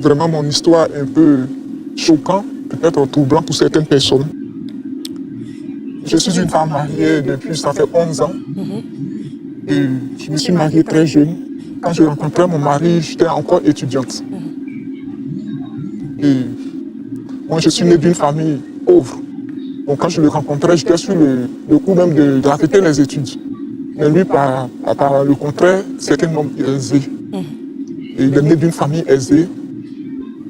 vraiment mon histoire est un peu choquante, peut-être troublant pour certaines personnes. Je suis une femme mariée depuis, ça fait 11 ans. Et je me suis mariée très jeune. Quand je rencontrais mon mari, j'étais encore étudiante. Et moi, je suis née d'une famille pauvre. Donc quand je le rencontrais, j'étais sur le coup même d'arrêter les études. Mais lui, par le contraire, c'était un homme aisé. Et il est né d'une famille aisée.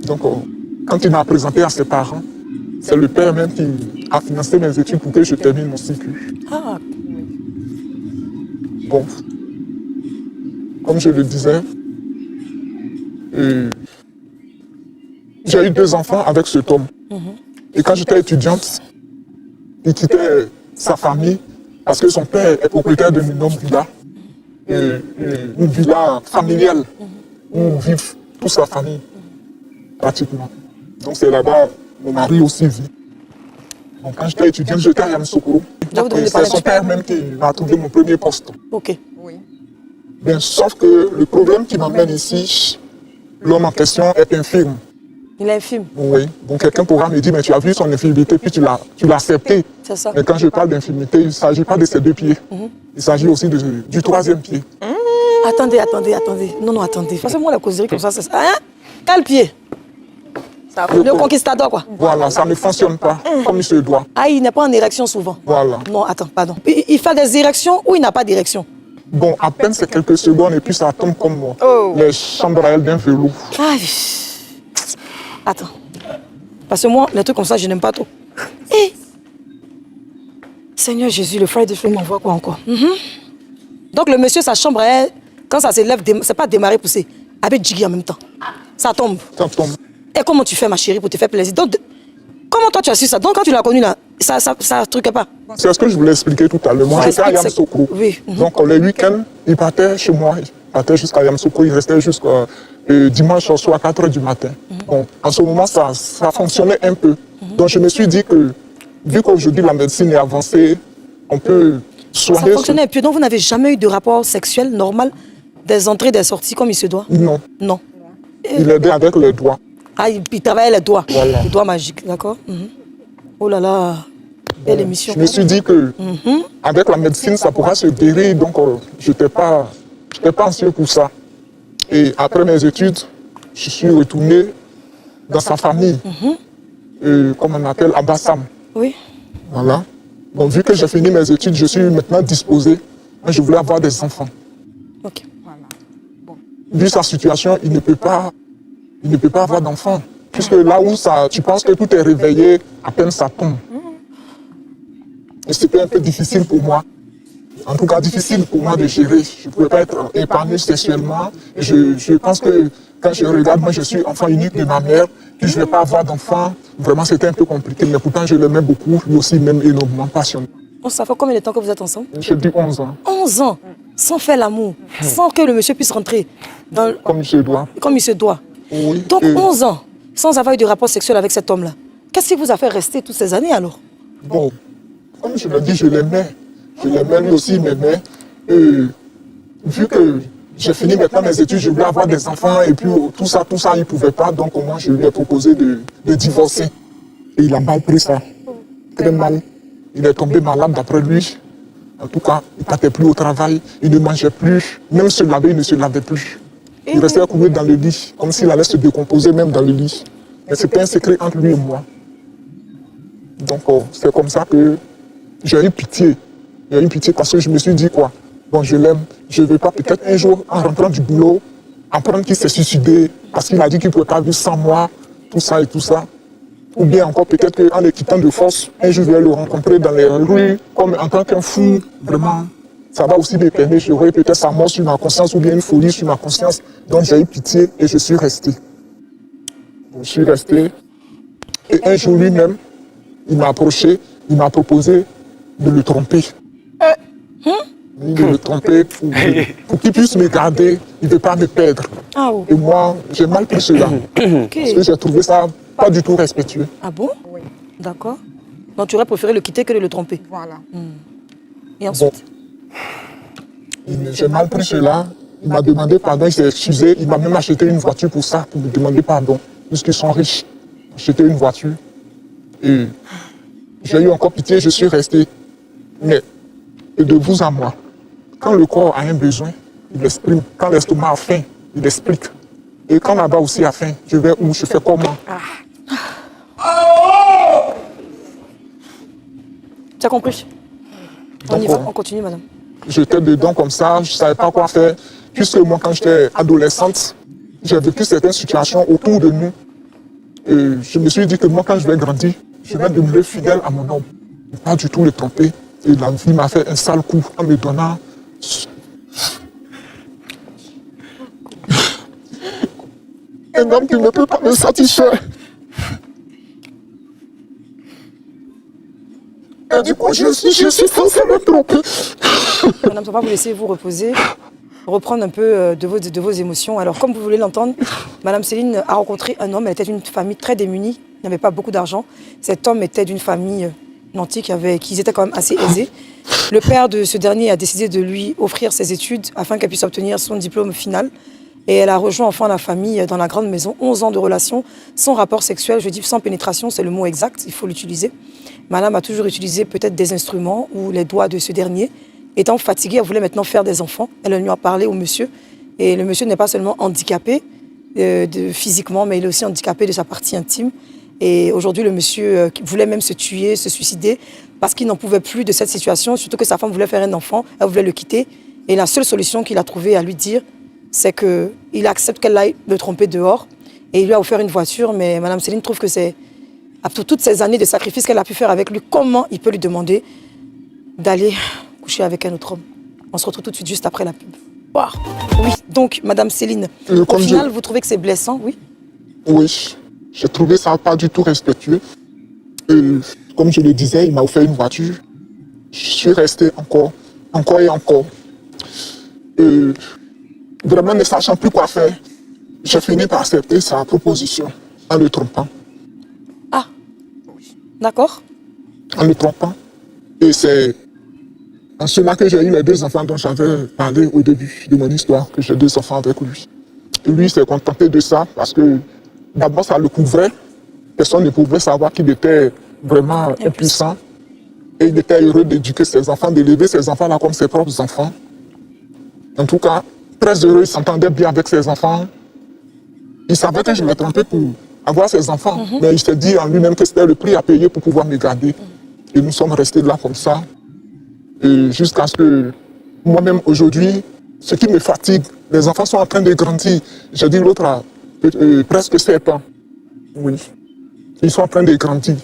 Donc quand il m'a présenté à ses parents, c'est le père même qui a financé mes études pour que je termine mon cycle. Ah. Bon, comme je le disais, j'ai eu 2 enfants avec cet homme. Et quand j'étais étudiante, il quittait sa famille parce que son père est propriétaire d'une énorme villa. Une villa familiale où vivent toute sa famille, pratiquement. Donc c'est là-bas mon mari aussi vit. Donc quand j'étais étudiante, j'étais à Yamoussoukro. C'est son père même qui m'a trouvé mon premier poste. Ok. Oui. Bien, sauf que le problème qui m'amène ici, l'homme en question est infirme. Il est infime. Oui. Donc quelqu'un pourra me dire, mais tu as vu son infirmité, puis tu l'as accepté. C'est ça. Mais quand je parle d'infirmité, il ne s'agit pas de ses 2 pieds. Il s'agit aussi du 3e pied. Attendez. Non, attendez. Parce que moi, la causerie comme ça, c'est ça. Hein? Quel pied? Le conquistador, quoi. Voilà, ça ne fonctionne pas comme il se doit. Ah, il n'est pas en érection souvent. Voilà. Non, attends, pardon. Il fait des érections ou il n'a pas d'érection? Bon, à peine c'est quelques secondes et puis ça tombe comme moi. Oh. Les chambres à elle d'un velours. Ah, attends. Parce que moi, les trucs comme ça, je n'aime pas trop. Eh! Seigneur Jésus, le frère de feu m'envoie quoi encore? Donc le monsieur, sa chambre, elle, quand ça s'élève, c'est pas démarrer, pousser. Avec Jiggy en même temps. Ça tombe. Ça tombe. Et comment tu fais, ma chérie, pour te faire plaisir? Donc, comment toi tu as su ça? Donc quand tu l'as connu là, ça truquait pas? C'est ce que je voulais expliquer tout à l'heure. Moi, j'étais à Yamoussoukro. Oui. Donc les week-ends, il partait chez moi. Il partait jusqu'à Yamoussoukro. Il restait jusqu'à dimanche soir à 4h du matin. Bon, en ce moment, ça fonctionnait un peu. Donc je me suis dit que, vu qu'aujourd'hui la médecine est avancée, on peut soigner... Ça fonctionnait un peu. Donc vous n'avez jamais eu de rapport sexuel normal, des entrées, des sorties comme il se doit? Non. Non. Il aidait avec les doigts. Ah, il travaillait les doigts. Voilà. Les doigts magiques, d'accord? Oh là là, belle émission. Je me suis dit que avec la médecine, ça pourra se guérir. Donc, je n'étais pas anxieux pour ça. Et après mes études, je suis retourné dans sa famille, comme on appelle, à Bassam. Oui. Voilà. Donc, vu que j'ai fini mes études, je suis maintenant disposé. Mais je voulais avoir des enfants. Ok. Voilà. Bon. Vu sa situation, il ne peut pas avoir d'enfants. Puisque là où tu penses que tout est réveillé, à peine ça tombe. Et c'était un peu difficile pour moi. En tout cas, difficile pour moi de gérer. Je ne pouvais pas être épanoui sexuellement. Et je pense que quand je regarde, moi je suis enfant unique de ma mère, puis je ne vais pas avoir d'enfant. Vraiment, c'était un peu compliqué. Mais pourtant, je l'aimais beaucoup. Lui aussi, même énormément passionné. Oh, ça fait combien de temps que vous êtes ensemble? J'ai dit 11 ans. 11 ans, sans faire l'amour, sans que le monsieur puisse rentrer dans... Comme il se doit. Comme il se doit. Oui. Donc 11 ans, sans avoir eu de rapport sexuel avec cet homme-là. Qu'est-ce qui vous a fait rester toutes ces années alors? Bon, comme je l'ai dit, je l'aimais. Je l'aimais, lui aussi m'aimait. Vu que j'ai fini maintenant mes études, je voulais avoir des enfants et puis tout ça, il ne pouvait pas. Donc moi, je lui ai proposé de divorcer. Et il a mal pris ça. Très mal. Il est tombé malade d'après lui. En tout cas, il ne partait plus au travail, il ne mangeait plus. Même se laver, il ne se lavait plus. Il restait couché dans le lit, comme s'il allait se décomposer même dans le lit. Mais c'était un secret entre lui et moi. Donc c'est comme ça que j'ai eu pitié. J'ai eu pitié parce que je me suis dit quoi. Bon, je l'aime. Je ne vais pas peut-être un jour, en rentrant du boulot, apprendre qu'il s'est suicidé parce qu'il a dit qu'il ne pouvait pas vivre sans moi, tout ça et tout ça. Ou bien encore peut-être qu'en le quittant de force, un jour je vais le rencontrer dans les rues, comme en tant qu'un fou, vraiment. Ça va aussi me permettre, j'aurai peut-être sa mort sur ma conscience ou bien une folie sur ma conscience. Donc j'ai eu pitié et je suis resté. Je suis resté. Et un jour lui-même, il m'a approché, il m'a proposé de le tromper. De le tromper pour qu'il puisse me garder, il ne veut pas me perdre. Ah oui. Et moi, j'ai mal pris cela. Parce que j'ai trouvé ça pas du tout respectueux. Ah bon? Oui. D'accord. Donc tu aurais préféré le quitter que de le tromper. Voilà. Et ensuite? Bon. J'ai mal pris cela. Il m'a demandé pardon, il s'est excusé. Il m'a même acheté une voiture pour ça, pour me demander pardon. Puisqu'ils sont riches. Acheté une voiture. Et j'ai eu encore pitié, je suis resté. Mais de vous à moi, quand le corps a un besoin, il l'exprime. Quand l'estomac a faim, il explique. Et quand là-bas aussi a faim, je vais où, je fais comment. Tu as compris? On y va, on continue, madame. J'étais dedans comme ça, je ne savais pas quoi faire. Puisque moi, quand j'étais adolescente, j'ai vécu certaines situations autour de nous. Et je me suis dit que moi, quand je vais grandir, je vais demeurer fidèle à mon homme. Pas du tout le tromper. Et la vie m'a fait un sale coup en me donnant un homme qui ne peut pas me satisfaire. Et du coup, je suis censé me tromper. Madame, on va vous laisser vous reposer, reprendre un peu de vos émotions. Alors, comme vous voulez l'entendre, Madame Céline a rencontré un homme, elle était d'une famille très démunie, il n'y avait pas beaucoup d'argent. Cet homme était d'une famille nantie qui était quand même assez aisée. Le père de ce dernier a décidé de lui offrir ses études afin qu'elle puisse obtenir son diplôme final. Et elle a rejoint enfin la famille dans la grande maison. 11 ans de relation sans rapport sexuel, je dis sans pénétration, c'est le mot exact, il faut l'utiliser. Madame a toujours utilisé peut-être des instruments ou les doigts de ce dernier. Étant fatiguée, elle voulait maintenant faire des enfants. Elle lui a parlé au monsieur. Et le monsieur n'est pas seulement handicapé physiquement, mais il est aussi handicapé de sa partie intime. Et aujourd'hui, le monsieur voulait même se tuer, se suicider, parce qu'il n'en pouvait plus de cette situation, surtout que sa femme voulait faire un enfant, elle voulait le quitter. Et la seule solution qu'il a trouvée à lui dire, c'est qu'il accepte qu'elle aille le tromper dehors. Et il lui a offert une voiture, mais Madame Céline trouve que c'est, après toutes ces années de sacrifices qu'elle a pu faire avec lui, comment il peut lui demander d'aller coucher avec un autre homme? On se retrouve tout de suite juste après la pub. Wow. Oui, donc Madame Céline, au final, vous trouvez que c'est blessant, oui? Oui, j'ai trouvé ça pas du tout respectueux. Comme je le disais, il m'a offert une voiture. Je suis resté encore et encore. Vraiment ne sachant plus quoi faire, j'ai fini par accepter sa proposition en le trompant. Ah, d'accord. En le trompant. Et c'est en cela que j'ai eu les 2 enfants dont j'avais parlé au début de mon histoire, que j'ai 2 enfants avec lui. Et lui s'est contenté de ça parce que d'abord ça le couvrait. Personne ne pouvait savoir qu'il était vraiment impuissant. Et il était heureux d'éduquer ses enfants, d'élever ses enfants-là comme ses propres enfants. En tout cas, très heureux, il s'entendait bien avec ses enfants. Il savait que je m'étais trompé pour avoir ses enfants. Mais il s'est dit en lui-même que c'était le prix à payer pour pouvoir me garder. Et nous sommes restés là comme ça. Et jusqu'à ce que moi-même aujourd'hui, ce qui me fatigue, les enfants sont en train de grandir. J'ai dit l'autre a presque 7 ans. Oui. Ils sont en train de grandir.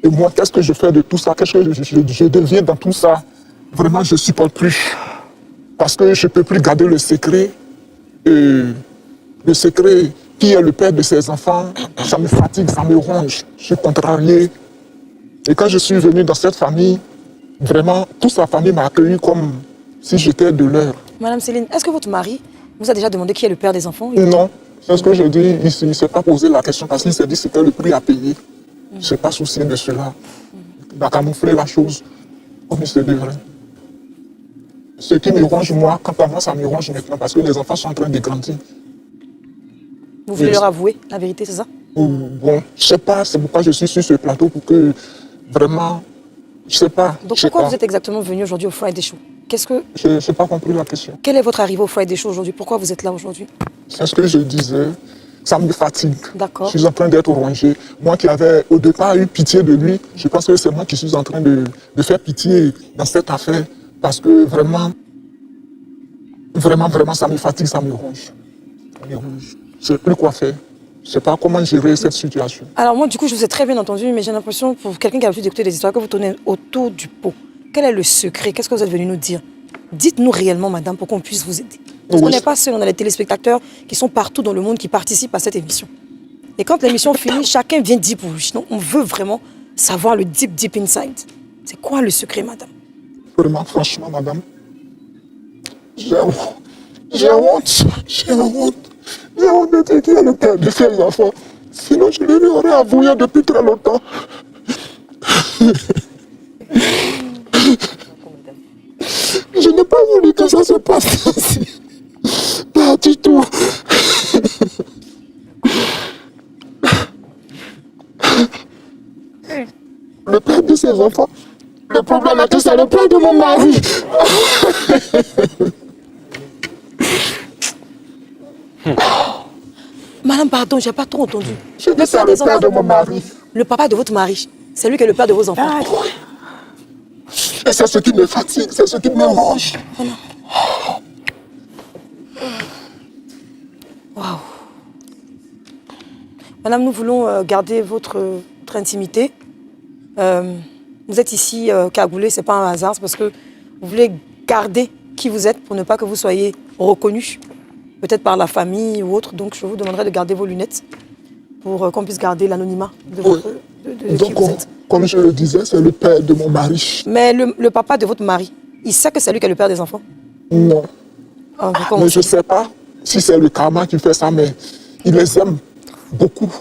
Et moi, qu'est-ce que je fais de tout ça? Qu'est-ce que je deviens dans tout ça? Vraiment, je ne supporte plus. Parce que je ne peux plus garder le secret. Le secret qui est le père de ses enfants, ça me fatigue, ça me ronge. Je suis contrarié. Et quand je suis venu dans cette famille, vraiment, toute sa famille m'a accueilli comme si j'étais de leur. Madame Céline, est-ce que votre mari vous a déjà demandé qui est le père des enfants? Non, c'est ce que je dis. Il ne s'est pas posé la question parce qu'il s'est dit que c'était le prix à payer. Je ne s'est pas soucié de cela. Il a camouflé la chose comme il se devrait. Ce qui me ronge, moi, quant à moi, ça me ronge maintenant parce que les enfants sont en train de grandir. Vous voulez leur avouer la vérité, c'est ça? Bon, je ne sais pas, c'est pourquoi je suis sur ce plateau pour que vraiment, je ne sais pas. Donc pourquoi vous êtes exactement venu aujourd'hui au Friday Show? Je n'ai pas compris la question. Quelle est votre arrivée au Friday Show aujourd'hui? Pourquoi vous êtes là aujourd'hui? C'est ce que je disais. Ça me fatigue. D'accord. Je suis en train d'être rongé. Moi qui avais au départ eu pitié de lui, je pense que c'est moi qui suis en train de faire pitié dans cette affaire. Parce que vraiment, ça me fatigue, ça me ronge. Ça me ronge. Je ne sais plus quoi faire. Je ne sais pas comment gérer cette situation. Alors moi, du coup, je vous ai très bien entendu, mais j'ai l'impression, pour quelqu'un qui a l'habitude d'écouter des histoires, que vous tournez autour du pot. Quel est le secret? Qu'est-ce que vous êtes venu nous dire? Dites-nous réellement, madame, pour qu'on puisse vous aider. Parce qu'on n'est pas seul, on a les téléspectateurs qui sont partout dans le monde qui participent à cette émission. Et quand l'émission finit, chacun vient dire pour lui. Donc on veut vraiment savoir le deep inside. C'est quoi le secret, madame? Vraiment, franchement, madame, j'ai honte. J'ai honte de dire qu'il y a le père de ces enfants. Sinon, je lui aurais avoué depuis très longtemps. Je n'ai pas voulu que ça se passe ainsi. pas du tout. Le père de ses enfants. Le problème est que c'est le père de mon mari. Madame, pardon, j'ai pas trop entendu. Je dis c'est le père de mon mari. Le papa de votre mari, c'est lui qui est le père de vos enfants. Et c'est ce qui me fatigue, c'est ce qui me mange. Waouh. Madame, nous voulons garder votre intimité. Vous êtes ici cagoulée, c'est pas un hasard, c'est parce que vous voulez garder qui vous êtes pour ne pas que vous soyez reconnu, peut-être par la famille ou autre. Donc je vous demanderai de garder vos lunettes pour qu'on puisse garder l'anonymat de, de qui Donc, vous êtes. comme je le disais, c'est le père de mon mari. Mais le papa de votre mari, il sait que c'est lui qui est le père des enfants? Non. Ah, comment Mais je ne sais pas si c'est le karma qui fait ça, mais il les aime beaucoup,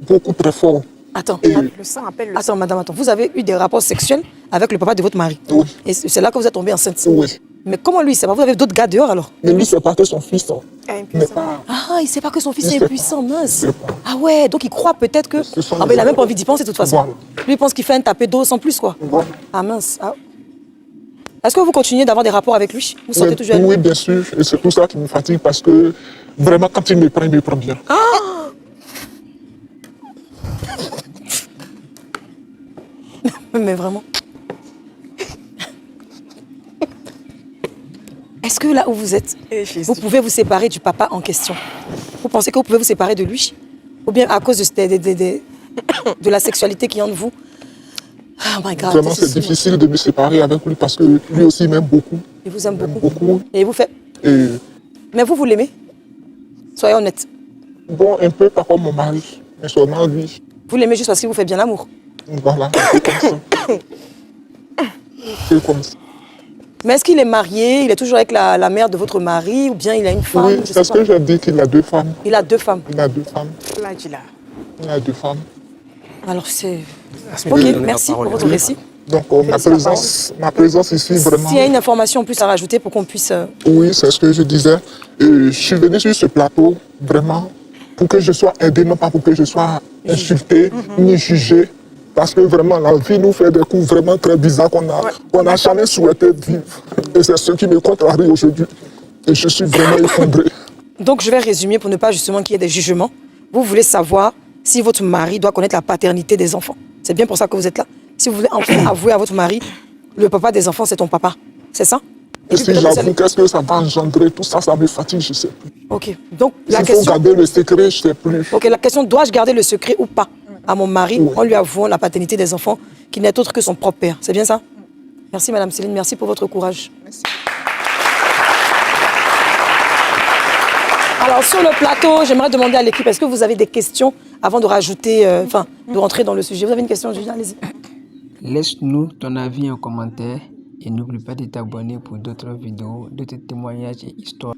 beaucoup très fort. Attends, Et- Le sang appelle le sang. attends, madame, attends. Vous avez eu des rapports sexuels avec le papa de votre mari? Oui. Et c'est là que vous êtes tombée enceinte? Oui. Mais comment lui, il sait pas? Vous avez d'autres gars dehors alors? Mais lui, c'est pas que son fils Ah, n'est impuissant. pas. Ah, il sait pas que son fils Il est sait impuissant, mince. sait pas. Ah ouais, donc il croit peut-être que... Ce sont Ah les ben il a même erreurs. pas envie d'y penser de toute façon. Voilà. Lui, il pense qu'il fait un tapé d'eau sans plus, quoi. Voilà. Ah mince. Ah. Est-ce que vous continuez d'avoir des rapports avec lui? Vous sortez Mais- toujours avec lui? oui, bien sûr. Et c'est tout ça qui me fatigue parce que vraiment, quand il me prend bien. Mais vraiment. Est-ce que là où vous êtes, Eh, Jésus. vous pouvez vous séparer du papa en question? Vous pensez que vous pouvez vous séparer de lui? Ou bien à cause de la sexualité qui est en vous? Oh my God. Vraiment, c'est c'est difficile de me séparer avec lui parce que lui aussi m'aime beaucoup. Il vous aime Il m'aime beaucoup. beaucoup. Et vous faites... Et Mais vous l'aimez? Soyez honnête. bon, un peu pas comme mon mari, mais seulement lui. Vous l'aimez juste parce qu'il vous fait bien l'amour. Voilà, un peu comme ça. Un peu comme ça. Mais est-ce qu'il est marié? Il est toujours avec la mère de votre mari? Ou bien il a une femme? Oui, Je c'est sais ce pas. que j'ai dit qu'il a deux femmes. Il a deux femmes. Il a deux femmes. Là, dis là. Il a deux femmes. Alors c'est... Semaine Ok, de donner la merci parole, pour votre hein. récit. Donc, ma présence ici, vraiment. S'il y a une information en plus à rajouter pour qu'on puisse... Oui, c'est ce que je disais. Je suis venu sur ce plateau vraiment pour que je sois aidé, non pas pour que je sois insulté ni jugé. Parce que vraiment, la vie nous fait des coups vraiment très bizarres qu'on n'a jamais souhaité vivre. Et c'est ce qui me contrarie aujourd'hui. Et je suis vraiment effondré. Donc je vais résumer pour ne pas justement qu'il y ait des jugements. Vous voulez savoir si votre mari doit connaître la paternité des enfants. C'est bien pour ça que vous êtes là. Si vous voulez enfin avouer à votre mari, le papa des enfants, c'est ton papa. C'est ça? Et puis si peut-être vous j'avoue, allez- qu'est-ce que ça va engendrer? Tout ça, ça me fatigue, je ne sais plus. Ok. Donc la S'il faut question... garder le secret, je ne sais plus. Ok, la question, dois-je garder le secret ou pas à mon mari Oui. en lui avouant la paternité des enfants qui n'est autre que son propre père? C'est bien ça? Merci Madame Céline, merci pour votre courage. Merci. Alors sur le plateau, j'aimerais demander à l'équipe, est-ce que vous avez des questions avant de rajouter, de rentrer dans le sujet? Vous avez une question, Julien? Allez-y. Laisse-nous ton avis en commentaire et n'oublie pas de t'abonner pour d'autres vidéos, d'autres témoignages et histoires.